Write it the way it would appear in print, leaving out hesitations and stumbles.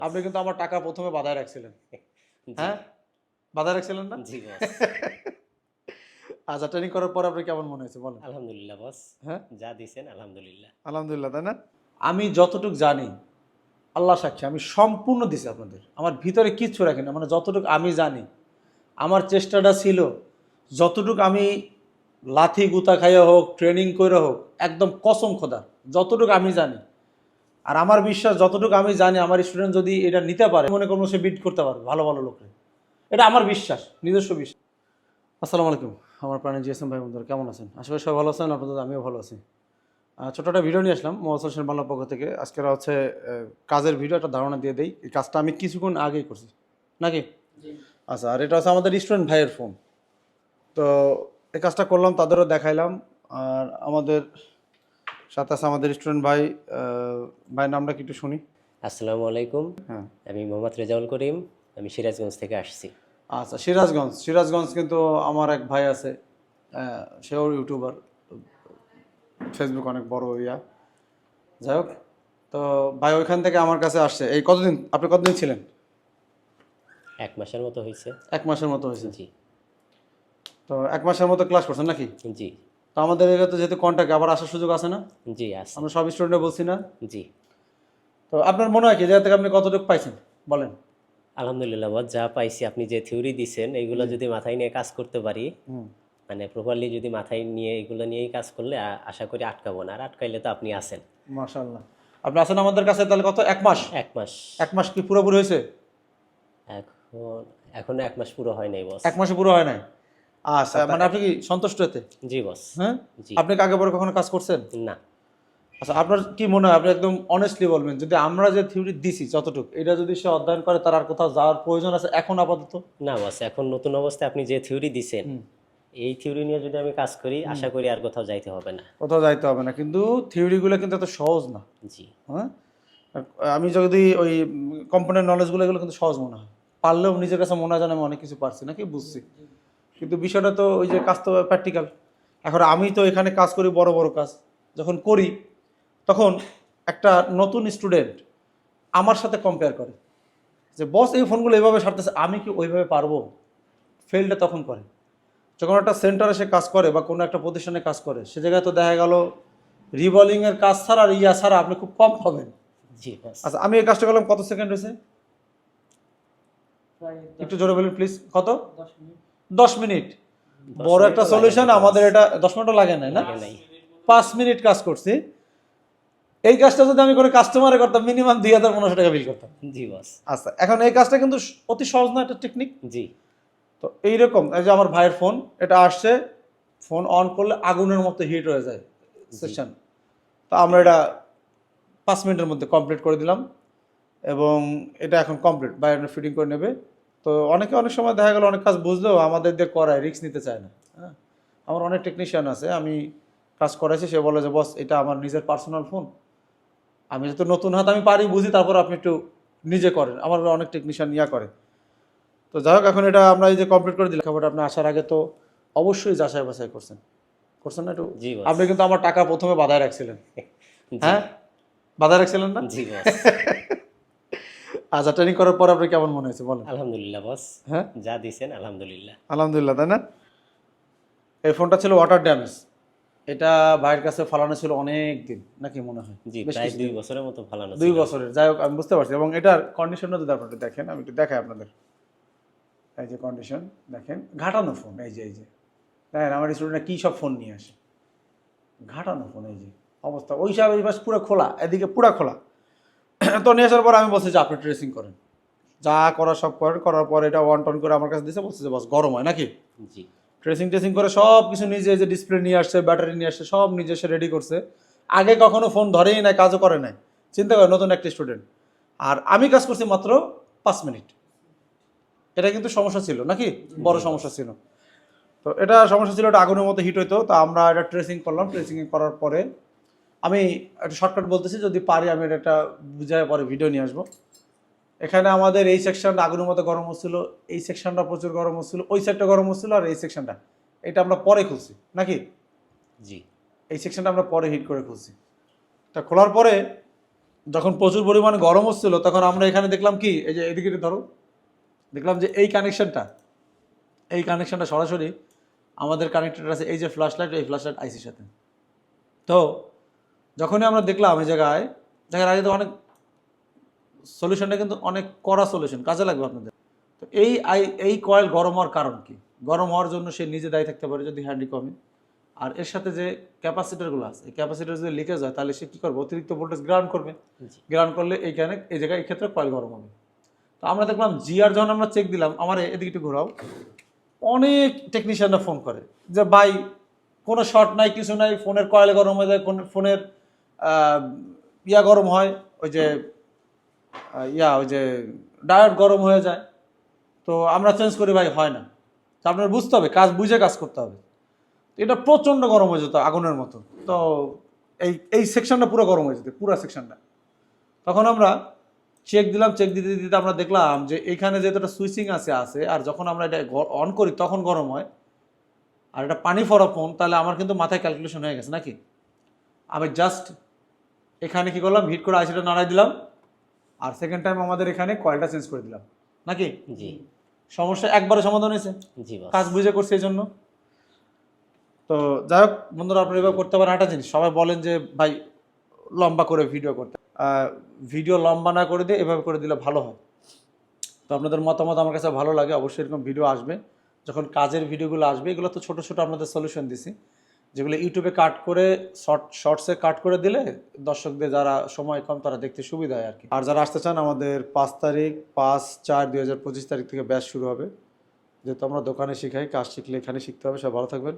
আপনি কিন্তু আমার টাকা প্রথমে বাঁধায় রাখছিলেন। জি, হ্যাঁ? বাঁধায় রাখছিলেন না? জি বস। আচ্ছা, ট্রেনিং করার পর আপনার কেমন মনে হয়েছে বলেন? আলহামদুলিল্লাহ বস। হ্যাঁ? যা দিছেন আলহামদুলিল্লাহ। আলহামদুলিল্লাহ, তাই না? আমি যতটুক জানি, আল্লাহ সাক্ষী আমি সম্পূর্ণ দিছি আপনাদের। আমার ভিতরে কিচ্ছু রাখি না। মানে যতটুকু আমি জানি, আমার চেষ্টাটা ছিল যতটুক আমি লাথি গুতা খাইয়া হোক, ট্রেনিং কইরা হোক, একদম কসম খোদার যতটুকু আমি জানি। আর আমার বিশ্বাস যতটুকু আমি জানি আমার স্টুডেন্ট যদি এটা নিতে পারে, মনে করবো সে বিট করতে পারবে ভালো ভালো লোককে। এটা আমার বিশ্বাস, নিজস্ব বিশ্বাস। আসসালামু আলাইকুম আমার প্রাণী জিএসএম ভাই বন্ধুরা, কেমন আছেন? আশা করি সবাই ভালো আছেন, আপনাদের আমিও ভালো আছি। ছোটো একটা ভিডিও নিয়ে আসলাম মোহাম্মদ হোসেন বাংলার পক্ষ থেকে। আজকের হচ্ছে কাজের ভিডিও, একটা ধারণা দিয়ে দেই। এই কাজটা আমি কিছুক্ষণ আগেই করছি নাকি? আচ্ছা, আর এটা হচ্ছে আমাদের স্টুডেন্ট ভাইয়ের ফোন। তো এই কাজটা করলাম, তাদেরও দেখাইলাম। আর আমাদের সাথে আছে আমাদের স্টুডেন্ট ভাই। ভাইয়ের নামটা কি একটু শুনি? আসসালামু আলাইকুম। হ্যাঁ। আমি মোহাম্মদ রেজাউল করিম। আমি সিরাজগঞ্জ থেকে আসছি। আচ্ছা, সিরাজগঞ্জ কিন্তু আমার এক ভাই আছে, সেও ইউটিউবার, ফেসবুক অনেক বড় ইয়া। যাই হোক, তো ভাই ওইখান থেকে আমার কাছে আসছে। এই কতদিন আপনি কতদিন ছিলেন? 1 মাসের মতো হয়েছে। 1 মাসের মতো হয়েছে। জি, তো 1 মাসের মতো ক্লাস করছেন নাকি? জি, তো আমাদের এলাকাতে যেহেতু কন্ট্যাক্ট আবার আসার সুযোগ আছে না? জি আছে। আমরা সব স্টুডেন্টরা বলছি না? জি, তো আপনার মনে হয় কি জায়গা থেকে আপনি কতটুকু পাইছেন বলেন? আলহামদুলিল্লাহ বস, যা পাইছি আপনি যে থিওরি দিছেন এগুলো যদি মাথায় নিয়ে কাজ করতে পারি, হুম। মানে প্রপারলি যদি মাথায় নিয়ে এগুলো নিয়েই কাজ করলে আশা করি আটকাবো না। আর আটকাইলে তো আপনি আছেন। মাশাআল্লাহ। আপনি আছেন আমাদের কাছে তাহলে কত? 1 মাস? 1 মাস। 1 মাস কি পুরোপুরি হয়েছে? এখনো 1 মাস পুরো হয় নাই বস। 1 মাসে পুরো হয় নাই? আচ্ছা, মানে আপনি কি সন্তুষ্ট এতে? জি বস। হ্যাঁ? জি। আপনি কি আগে পরে কখনো কাজ করছেন? না। আচ্ছা, আপনার কি মনে হয়, আপনি একদম অনেস্টলি বলবেন, যদি আমরা যে থিওরি দিছি যতটুকু, এটা যদি সে অধ্যয়ন করে, তার আর কোথাও যাওয়ার প্রয়োজন আছে এখন আপাতত? না বস, এখন নতুন অবস্থায় আপনি যে থিওরি দিছেন হুম। এই থিওরি নিয়ে যদি আমি কাজ করি আশা করি আর কোথাও যাইতে হবে না। কোথাও যাইতে হবে না, কিন্তু থিওরিগুলো কিন্তু এত সহজ না। জি, হ্যাঁ, আমি যদি ওই কম্পোনেন্ট নলেজগুলো, এগুলো কিন্তু সহজ মনে হয়। পারলেও নিজের কাছে মনে হয় যেন আমি অনেক কিছু পারছি নাকি বুঝছি, কিন্তু বিষয়টা তো ওই যে কাজ তো প্র্যাকটিক্যাল। এখন আমি তো এখানে কাজ করি, বড় বড় কাজ যখন করি, তখন একটা নতুন স্টুডেন্ট আমার সাথে কম্পেয়ার করে যে বস এই ফোনগুলো এইভাবে সারতেছে, আমি কি ওইভাবে পারবো? ফেলটা তখন করে যখন একটা সেন্টারে সে কাজ করে বা কোনো একটা প্রতিষ্ঠানে কাজ করে, সে জায়গায় তো দেখা গেল রিভলিংয়ের কাজ ছাড়া আর ইয়া ছাড়া আপনি খুব কম পাবেন। জি বস। আচ্ছা, আমি এই কাজটা করলাম, কত সেকেন্ড হয়েছে একটু জোরে বলুন প্লিজ? কত? 10 মিনিট। বড় একটা সলিউশন আমাদের, এটা 10 মিনিটও লাগে নাই না? লাগে নাই। 5 মিনিট কাজ করছি। এই কাজটা যদি আমি করে কাস্টমারে করতাম, মিনিমাম 2500 টাকা বিল করতাম। জি বস। আচ্ছা, এখন এই কাজটা কিন্তু অতি সহজ না, একটা টেকনিক। জি, তো এইরকম, এই যে আমার ভাইয়ের ফোন, এটা আসছে, ফোন অন করলে আগুনের মতো হিট হয়ে যায় সেকশন। তো আমরা এটা 5 মিনিটের মধ্যে কমপ্লিট করে দিলাম, এবং এটা এখন কমপ্লিট, বাইরে ফিটিং করে নেবে। তো অনেকে অনেক সময় দেখা গেল অনেক কাজ বুঝলেও আমাদের দিয়ে করায়, রিস্ক নিতে চায় না। হ্যাঁ, আমার অনেক টেকনিশিয়ান আছে, আমি কাজ করাইছি, সে বলে যে বস এটা আমার নিজের পার্সোনাল ফোন, আমি যেহেতু নতুন হাত আমি পারি বুঝি, তারপর আপনি একটু নিজে করেন। আমার অনেক টেকনিশিয়ান ইয়া করে। তো যাই হোক, এখন এটা আমরা এই যে কমপ্লিট করে দিলাম। খবরটা আপনি আসার আগে তো অবশ্যই যাচাই বাছাই করছেন, করছেন না একটু? জি বস। আপনি কিন্তু আমার টাকা প্রথমে বাঁধায় রাখছিলেন। জি, হ্যাঁ, বাঁধায় রাখছিলেন না? জি বস। আচ্ছা, ট্রেনিং করার পর আপনার কেমন মনে হয়েছে বলেন? আলহামদুলিল্লাহ বস। হ্যাঁ, যা দিছেন আলহামদুলিল্লাহ। আলহামদুলিল্লাহ, তাই না? এই ফোনটা ছিল ওয়াটার ড্যামেজ। এটা ভাইয়ের কাছে ফালানো ছিল অনেক দিন নাকি মনে হয়? জি, বেশ প্রায় কিছুদিন। 2 বছরের মতো ফালানো 2 ছিল। বছরের। যাই হোক, আমি বুঝতে পারছি। এবং এটার কন্ডিশনটা যদি আপনারা দেখেন, আমি একটু দেখাই আপনাদের। এই যে কন্ডিশন দেখেন, ঘাটানো ফোন। এই যে দেখেন আমার স্টুডেন্টরা কী সব ফোন নিয়ে আসে, ঘাটানো ফোন। এই যে অবস্থা, ওই সব এই পাশ পুরো খোলা, এদিকে পুরো খোলা। তো নিয়ে আসার পর আমি বলছি যে আপনি ট্রেসিং করেন, যা করা সব করেন। করার পর এটা ওয়ান টন করে আমার কাছে দিয়েছে, বলছে যে বস গরম হয় নাকি। জি, ট্রেসিং করে সব কিছু নিজে, এই যে ডিসপ্লে নিয়ে আসছে, ব্যাটারি নিয়ে আসছে, সব নিজে এসে রেডি করছে। আগে কখনো ফোন ধরেই নাই, কাজও করে নাই। চিন্তা করে, নতুন একটা স্টুডেন্ট। আর আমি কাজ করছি মাত্র 5 মিনিট। এটা কিন্তু সমস্যা ছিল নাকি, বড় সমস্যা ছিল। তো এটা সমস্যা ছিল, এটা আগুনের মতো হিট হইতো। তো আমরা এটা ট্রেসিং করলাম। ট্রেসিং করার পরে আমি একটা শর্টকাট বলতেছি, যদি পারি আমি এটা একটা বুঝায় পরে ভিডিও নিয়ে আসবো। এখানে আমাদের এই সেকশনটা আগুনের মতো গরম হচ্ছিল, এই সেকশনটা প্রচুর গরম হচ্ছিল, ওই সাইডটা গরম হচ্ছিল, আর এই সেকশনটা, এটা আমরা পরে খুলছি নাকি। জি, এই সেকশনটা আমরা পরে হিট করে খুলছি। এটা খোলার পরে যখন প্রচুর পরিমাণে গরম হচ্ছিল তখন আমরা এখানে দেখলাম কি, এই যে এদিকে ধরো, দেখলাম যে এই কানেকশনটা সরাসরি আমাদের কানেক্টেড আছে এই যে ফ্ল্যাশ লাইট, এই ফ্ল্যাশ লাইট আইসির সাথে। তো যখনই আমরা দেখলাম এই জায়গায় দেখার আগে তো অনেক সলিউশনটা কিন্তু অনেক কড়া সলিউশন, কাজে লাগবে আপনাদের। তো এই কয়েল গরম হওয়ার কারণ কি? গরম হওয়ার জন্য সে নিজে দায়ী থাকতে পারে যদি হ্যান্ডি কমে, আর এর সাথে যে ক্যাপাসিটারগুলো আছে, এই ক্যাপাসিটার যদি লিকেজ হয় তাহলে সে কী করবে, অতিরিক্ত ভোল্টেজ গ্রাউন্ড করবে। জি। গ্রাউন্ড করলে এইখানে এই জায়গায় এই ক্ষেত্রে কয়েল গরম হবে। তো আমরা দেখলাম জিআর যখন আমরা চেক দিলাম, আমার এদিকে একটু ঘোরাও, অনেক টেকনিশিয়ানরা ফোন করে যে ভাই কোনো শর্ট নাই, কিছু নাই, ফোনের কয়েল গরম হয়ে যায়, ফোনের ইয়া গরম হয়, ওই যে ওই যে ডায়োড গরম হয়ে যায়, তো আমরা চেঞ্জ করি। ভাই হয় না। তো আপনার বুঝতে হবে, কাজ বুঝে কাজ করতে হবে। এটা প্রচণ্ড গরম হয়ে যেত আগুনের মতো। তো এই সেকশনটা পুরো গরম হয়ে যেত, পুরো সেকশনটা। তখন আমরা চেক দিলাম, চেক দিতে দিতে আমরা দেখলাম যে এইখানে যেহেতু একটা সুইচিং আছে, আর যখন আমরা এটা অন করি তখন গরম হয়, আর এটা পানি ফরা ফোন, তাহলে আমার কিন্তু মাথায় ক্যালকুলেশন হয়ে গেছে নাকি। আমি জাস্ট এখানে কি করলাম, হিট করে আইসিটা নাড়াই দিলাম, আর সেকেন্ড টাইম আমাদের এখানে কয়েলটা চেঞ্জ করে দিলাম নাকি। জি। সমস্যা একবারে সমাধান হয়েছে, জি বস। কাজ বুঝে করছে এই জন্য। তো যাই হোক বন্ধুরা, আপনারা এভাবে করতে পারেন। একটা জিনিস সবাই বলেন যে ভাই লম্বা করে ভিডিও করতে, ভিডিও লম্বা না করে দিয়ে এভাবে করে দিলে ভালো হয়। তো আপনাদের মতামত আমার কাছে ভালো লাগে, অবশ্যই এরকম ভিডিও আসবে। যখন কাজের ভিডিওগুলো আসবে, এগুলো তো ছোটো ছোটো আপনাদের সলিউশন দিছি, যেগুলো ইউটিউবে কাট করে শর্টসে কাট করে দিলে দর্শকদের যারা সময় কম তারা দেখতে সুবিধা হয় আর কি। আর যারা আসতে চান, আমাদের 5/4/2025 তারিখ থেকে ব্যাচ শুরু হবে। যেহেতু আমরা দোকানে শিখাই, কাজ শিখলে এখানে শিখতে হবে। সব ভালো থাকবেন।